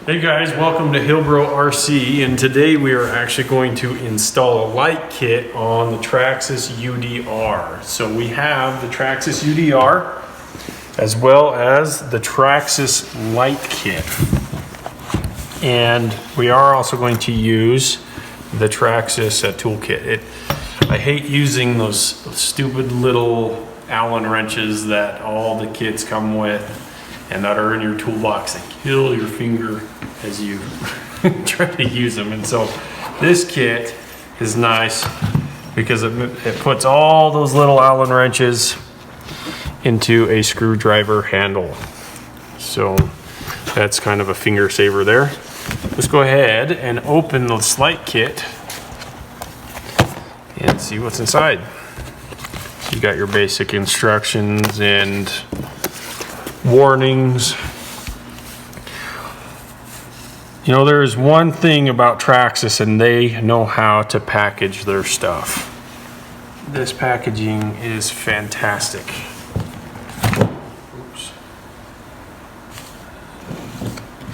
Hey guys, welcome to HillBro RC, and today we are actually going to install a light kit on the Traxxas UDR. So we have the Traxxas UDR as well as the Traxxas light kit. And we are also going to use the Traxxas toolkit. I hate using those stupid little Allen wrenches that all the kits come with and that are in your toolbox that kill your finger as you try to use them. And so this kit is nice because it puts all those little Allen wrenches into a screwdriver handle. So that's kind of a finger saver there. Let's go ahead and open this light kit and see what's inside. So you got your basic instructions and warnings. You know, there's one thing about Traxxas, and they know how to package their stuff. This packaging is fantastic. Oops.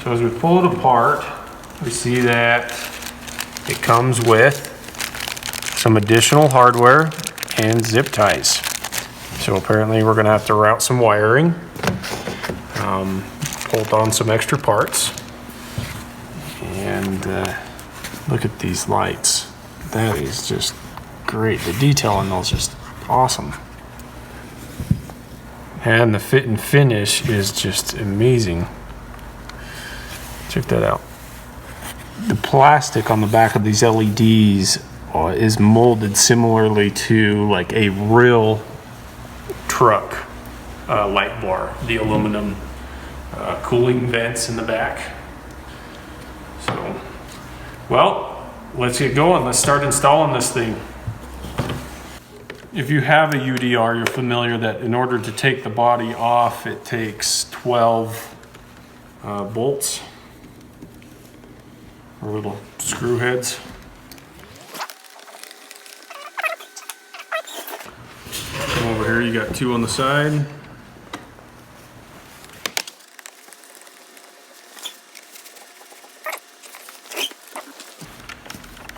So as we pull it apart, we see that it comes with some additional hardware and zip ties. So apparently we're going to have to route some wiring, bolt on some extra parts. And look at these lights. That is just great. The detail on those is just awesome. And the fit and finish is just amazing. Check that out. The plastic on the back of these LEDs is molded similarly to like a real truck light bar. The aluminum cooling vents in the back. So, well, let's get going. Let's start installing this thing. If you have a UDR, you're familiar that in order to take the body off, it takes 12 bolts or little screw heads. Over here, you got 2 on the side.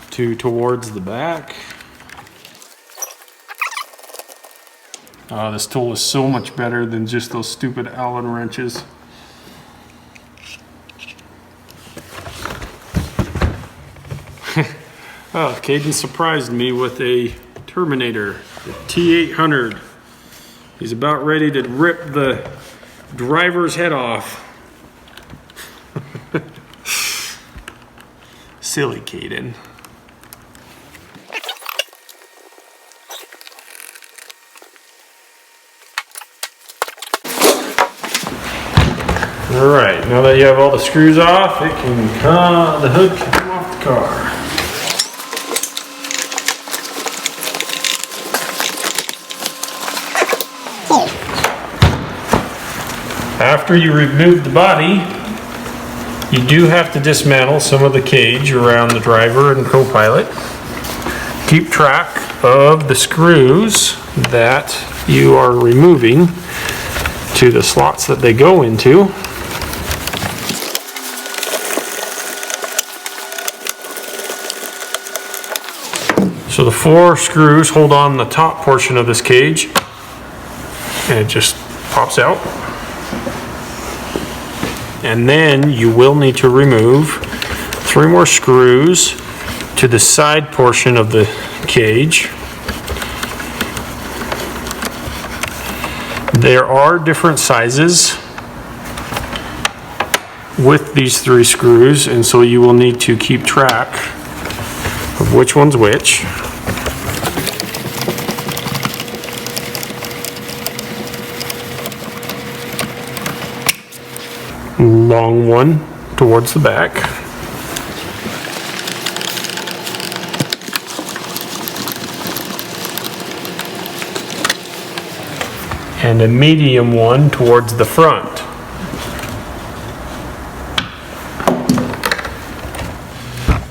2 towards the back. This tool is so much better than just those stupid Allen wrenches. Oh, Caden surprised me with a Terminator, the T800. He's about ready to rip the driver's head off. Silly Caden. All right, now that you have all the screws off, the hood can come off the car. After you remove the body, you do have to dismantle some of the cage around the driver and co-pilot. Keep track of the screws that you are removing to the slots that they go into. So the 4 screws hold on the top portion of this cage, and it just pops out. And then you will need to remove 3 more screws to the side portion of the cage. There are different sizes with these 3 screws, and so you will need to keep track of which one's which. Long one towards the back. And a medium one towards the front.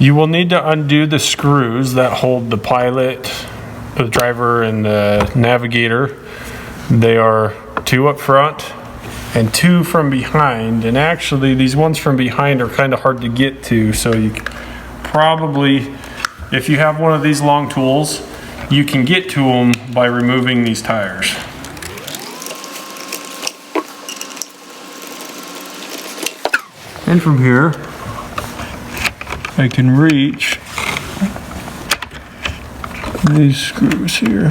You will need to undo the screws that hold the pilot, the driver, and the navigator. They are 2 up front and 2 from behind. And actually these ones from behind are kind of hard to get to, so you probably, if you have one of these long tools, you can get to them by removing these tires. And from here, I can reach these screws here.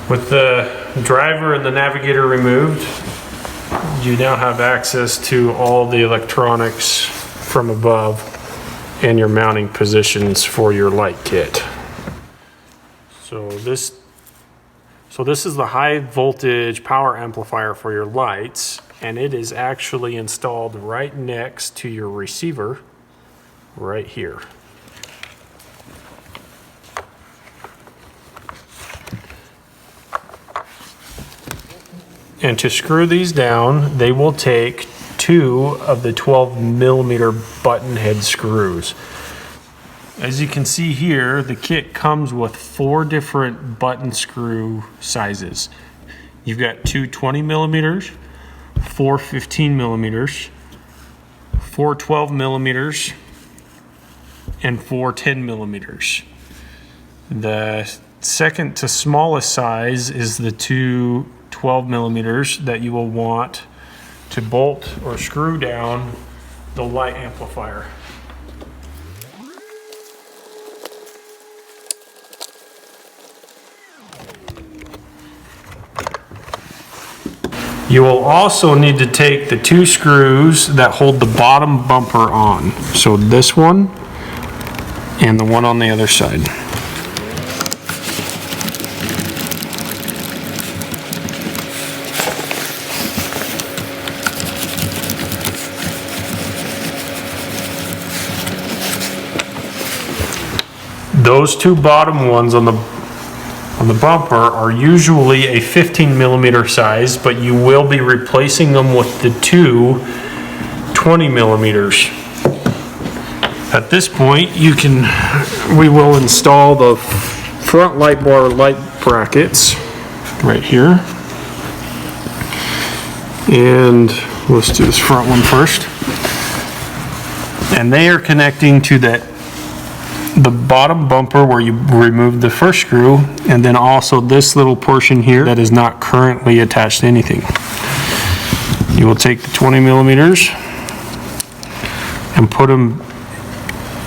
With the driver and the navigator removed, you now have access to all the electronics from above and your mounting positions for your light kit. So this is the high voltage power amplifier for your lights, and it is actually installed right next to your receiver right here. And to screw these down, they will take 2 of the 12mm button head screws. As you can see here, the kit comes with 4 different button screw sizes. You've got 2 20mm, 4 15mm, 4 12mm, and 4 10mm. The second to smallest size is the 2 12mm that you will want to bolt or screw down the light amplifier. You will also need to take the 2 screws that hold the bottom bumper on. So this one and the one on the other side. Those 2 bottom ones on the bumper are usually a 15mm size, but you will be replacing them with the 2 20mm. At this point, we will install the front light bar light brackets right here. And let's do this front one first. And they are connecting to the bottom bumper where you remove the first screw, and then also this little portion here that is not currently attached to anything. You will take the 20mm and put them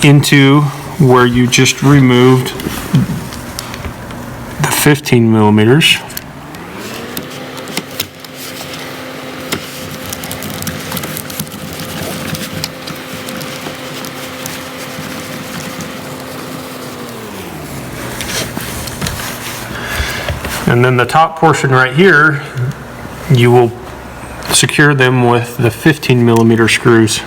into where you just removed the 15mm. And then the top portion right here, you will secure them with the 15mm screws.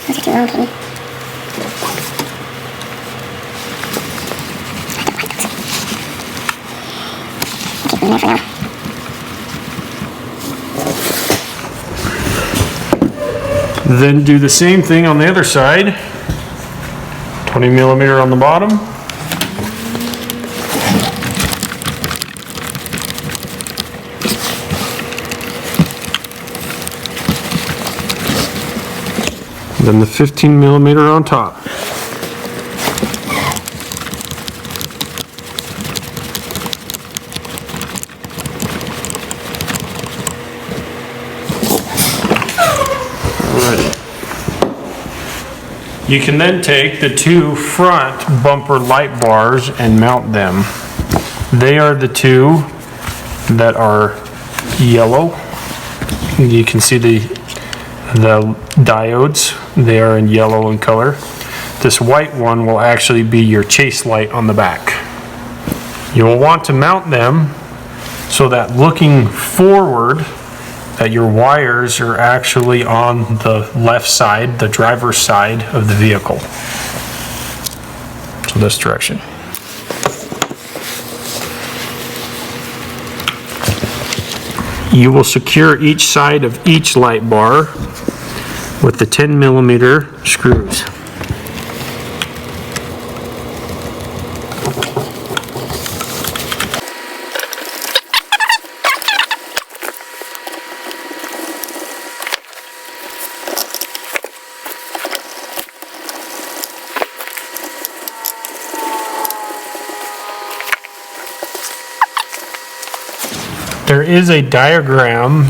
Those are too long for me. I'll keep them there for now. Then do the same thing on the other side. 20mm on the bottom. Then the 15mm on top. You can then take the two front bumper light bars and mount them. They are the two that are yellow. You can see the diodes. They are in yellow in color. This white one will actually be your chase light on the back. You will want to mount them so that looking forward, that your wires are actually on the left side, the driver's side of the vehicle. So this direction. You will secure each side of each light bar with the 10mm screws. There is a diagram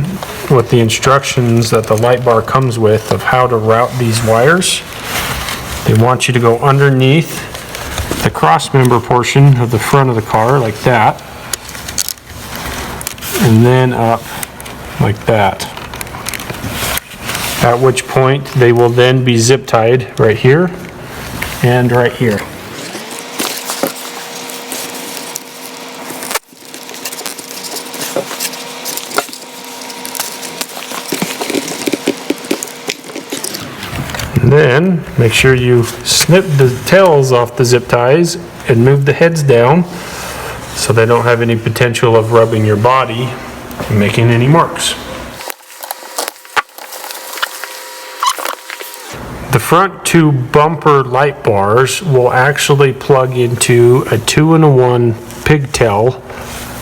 with the instructions that the light bar comes with of how to route these wires. They want you to go underneath the cross member portion of the front of the car like that, and then up like that. At which point they will then be zip tied right here and right here. Then make sure you snip the tails off the zip ties and move the heads down so they don't have any potential of rubbing your body and making any marks. The front two bumper light bars will actually plug into a 2-in-1 pigtail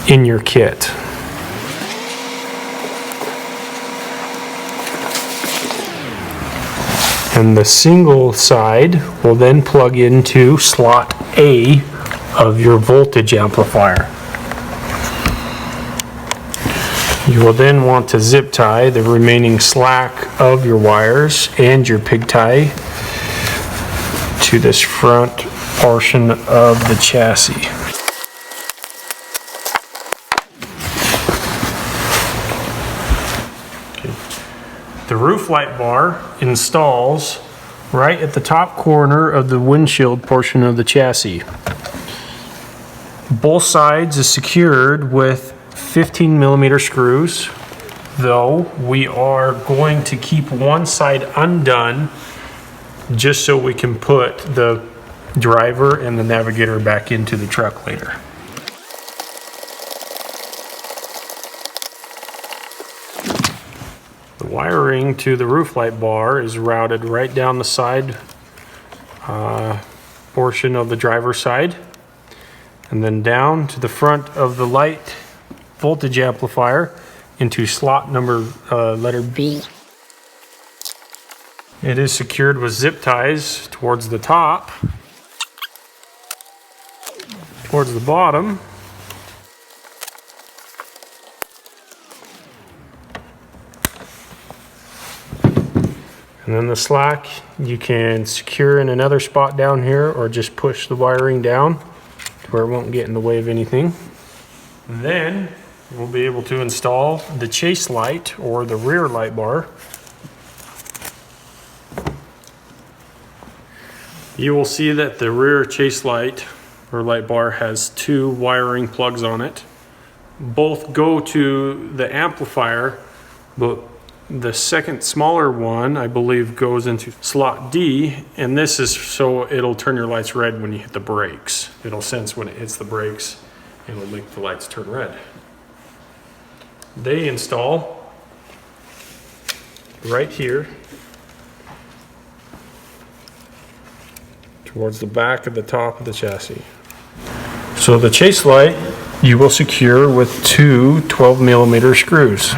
in your kit. And the single side will then plug into slot A of your voltage amplifier. You will then want to zip tie the remaining slack of your wires and your pig tie to this front portion of the chassis. The roof light bar installs right at the top corner of the windshield portion of the chassis. Both sides is secured with 15mm screws, though we are going to keep one side undone just so we can put the driver and the navigator back into the truck later. The wiring to the roof light bar is routed right down the side portion of the driver's side, and then down to the front of the light voltage amplifier into slot number letter B. It is secured with zip ties towards the top, towards the bottom, and then the slack you can secure in another spot down here or just push the wiring down to where it won't get in the way of anything. And then we'll be able to install the chase light or the rear light bar. You will see that the rear chase light or light bar has two wiring plugs on it. Both go to the amplifier, but the second smaller one, I believe, goes into slot D, and this is so it'll turn your lights red when you hit the brakes. It'll sense when it hits the brakes, and it'll make the lights turn red. They install right here towards the back of the top of the chassis. So the chase light you will secure with two 12mm screws.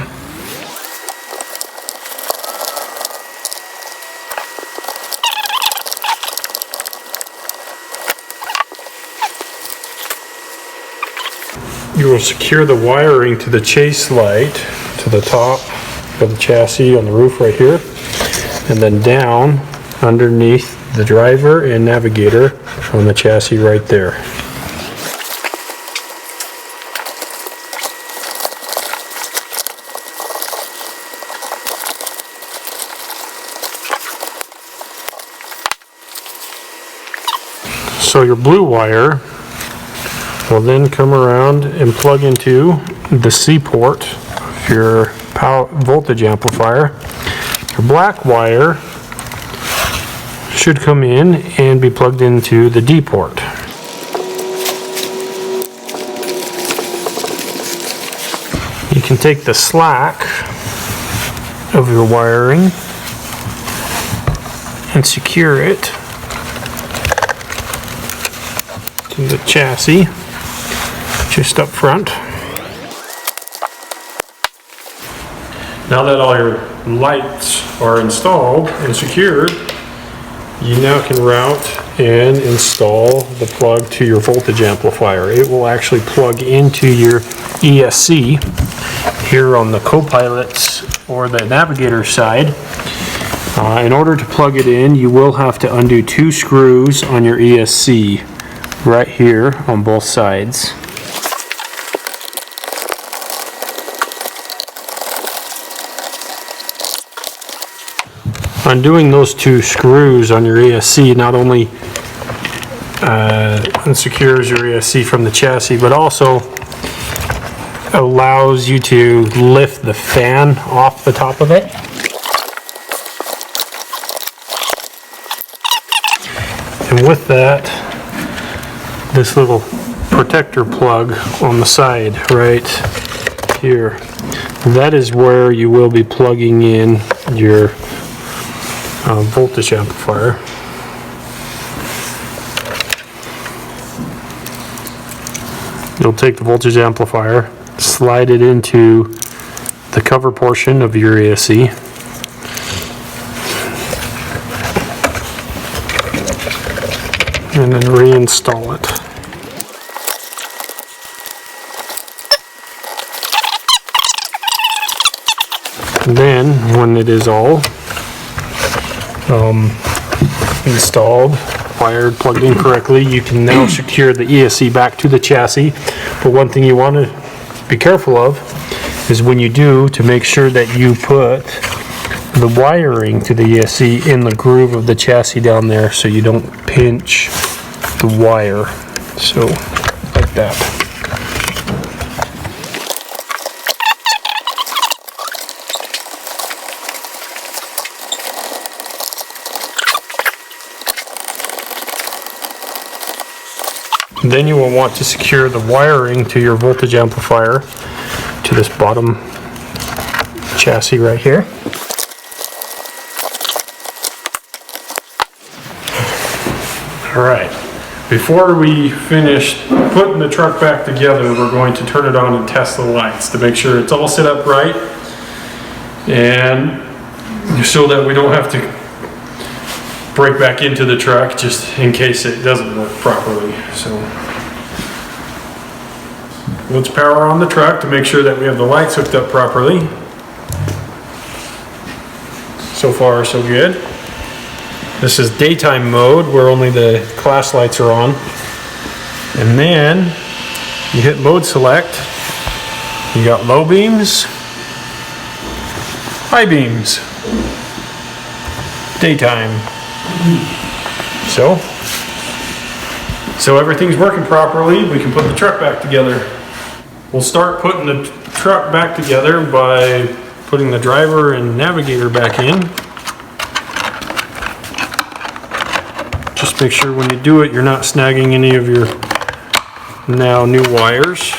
You will secure the wiring to the chase light to the top of the chassis on the roof right here, and then down underneath the driver and navigator on the chassis right there. So your blue wire will then come around and plug into the C port of your power voltage amplifier. Your black wire should come in and be plugged into the D port. You can take the slack of your wiring and secure it to the chassis just up front. Now that all your lights are installed and secured, you now can route and install the plug to your voltage amplifier. It will actually plug into your ESC here on the co-pilot's or the navigator side. In order to plug it in, you will have to undo 2 screws on your ESC right here on both sides. Undoing those 2 screws on your ESC not only unsecures your ESC from the chassis, but also allows you to lift the fan off the top of it. And with that, this little protector plug on the side right here, that is where you will be plugging in your voltage amplifier. You'll take the voltage amplifier, slide it into the cover portion of your ESC, and then reinstall it. And then, when it is all installed, wired, plugged in correctly, you can now secure the ESC back to the chassis. But one thing you want to be careful of is when you do, to make sure that you put the wiring to the ESC in the groove of the chassis down there so you don't pinch the wire. So, like that. Then you will want to secure the wiring to your voltage amplifier to this bottom chassis right here. Alright, before we finish putting the truck back together, we're going to turn it on and test the lights to make sure it's all set up right, and so that we don't have to break back into the truck just in case it doesn't work properly. So let's power on the truck to make sure that we have the lights hooked up properly. So far so good. This is daytime mode where only the class lights are on. And then you hit mode select. You got low beams, high beams, daytime. So everything's working properly. We can put the truck back together. We'll start putting the truck back together by putting the driver and navigator back in. Just make sure when you do it, you're not snagging any of your now new wires.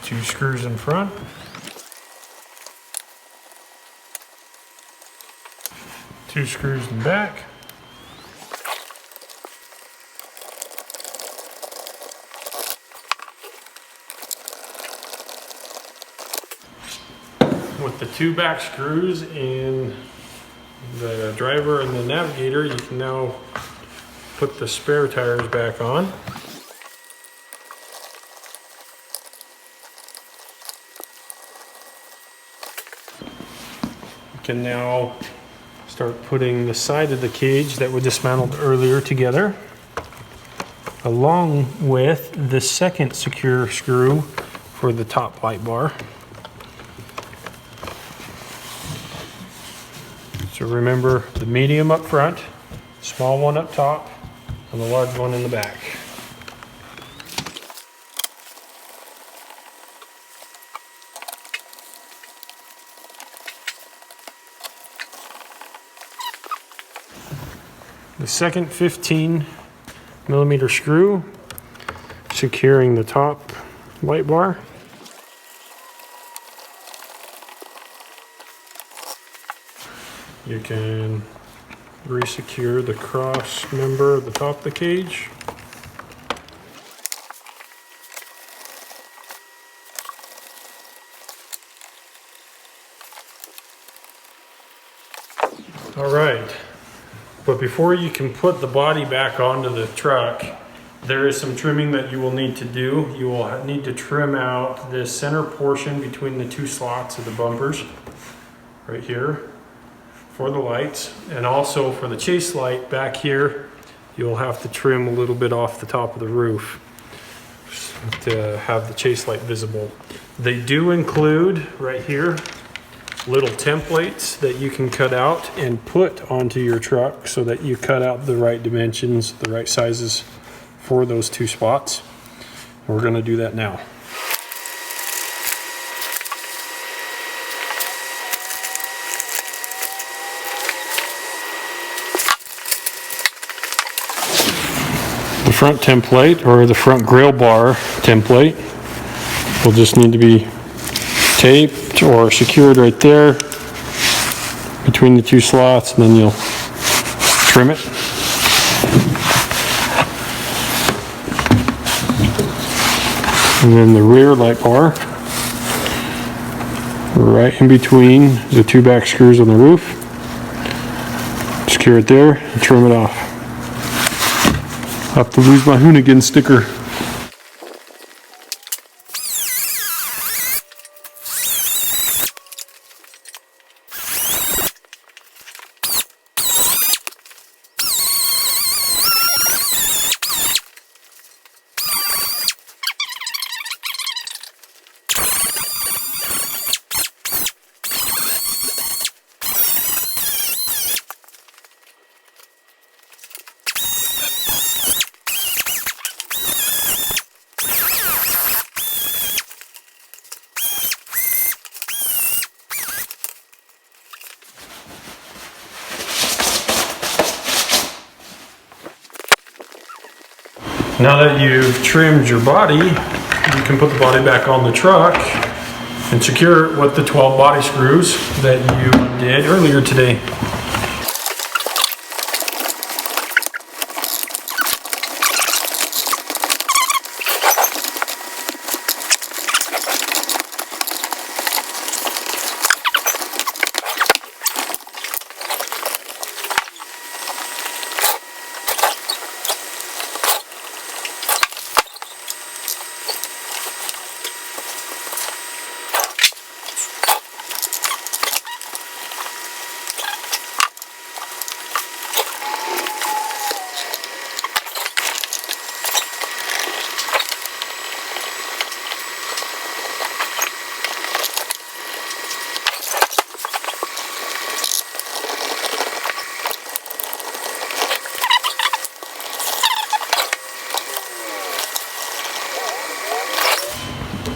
Two screws in front. Two screws in back. With the 2 back screws in the driver and the navigator, you can now put the spare tires back on. can now start putting the side of the cage that we dismantled earlier together, along with the second secure screw for the top light bar. So remember the medium up front, small one up top, and the large one in the back. The second 15mm screw securing the top light bar. You can re-secure the cross member at the top of the cage. All right. But before you can put the body back onto the truck, there is some trimming that you will need to do. You will need to trim out this center portion between the two slots of the bumpers, right here, for the lights. And also for the chase light back here, you'll have to trim a little bit off the top of the roof to have the chase light visible. They do include, right here, little templates that you can cut out and put onto your truck so that you cut out the right dimensions, the right sizes for those two spots. And we're going to do that now. The front template, or the front grill bar template, will just need to be taped or secured right there between the two slots, and then you'll trim it. And then the rear light bar, right in between the two back screws on the roof. Secure it there and trim it off. I'll have to lose my Hoonigan sticker. Now that you've trimmed your body, you can put the body back on the truck and secure it with the 12 body screws that you did earlier today.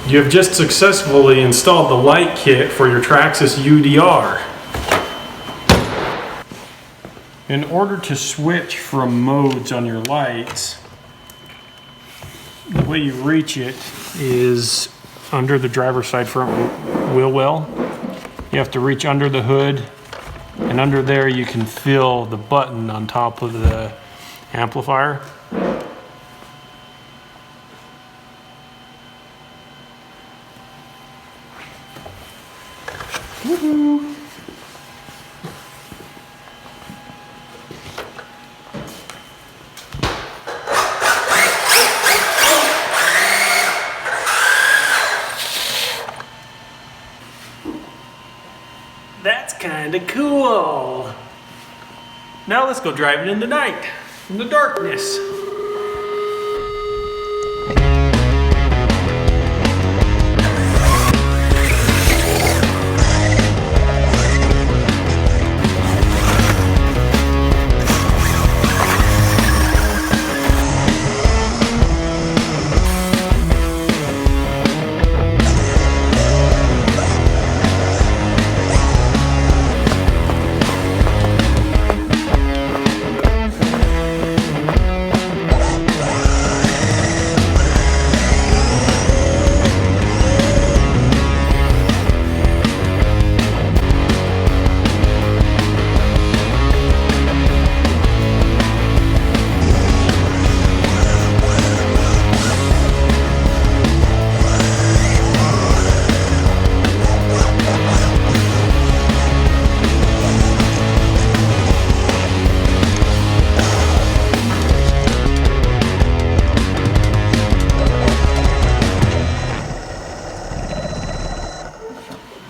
You have just successfully installed the light kit for your Traxxas UDR. In order to switch from modes on your lights, the way you reach it is under the driver's side front wheel well. You have to reach under the hood, and under there you can feel the button on top of the amplifier. Woohoo! That's kind kinda cool. Now let's go drive it in the night, in the darkness.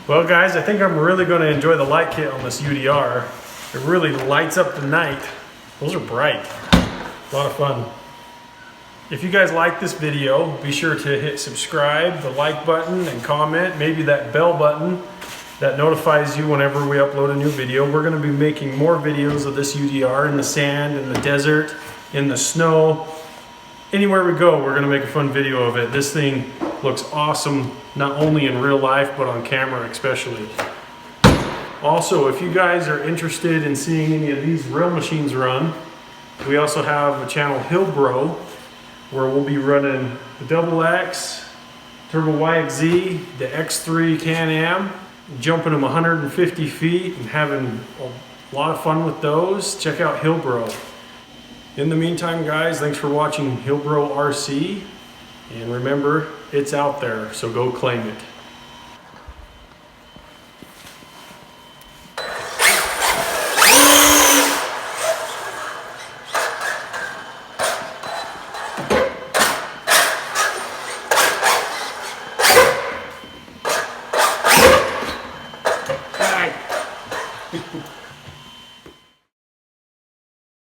Well guys, I think I'm really going to enjoy the light kit on this UDR. It really lights up the night. Those are bright. A lot of fun. If you guys like this video, be sure to hit subscribe, the like button, and comment. Maybe that bell button that notifies you whenever we upload a new video. We're going to be making more videos of this UDR in the sand, in the desert, in the snow. Anywhere we go, we're going to make a fun video of it. This thing looks awesome, not only in real life, but on camera especially. Also, if you guys are interested in seeing any of these real machines run, we also have a channel, HillBro, where we'll be running the Double X, Turbo YXZ, the X3 Can-Am, jumping them 150 feet and having a lot of fun with those. Check out HillBro. In the meantime, guys, thanks for watching HillBro RC. And remember, it's out there, so go claim it.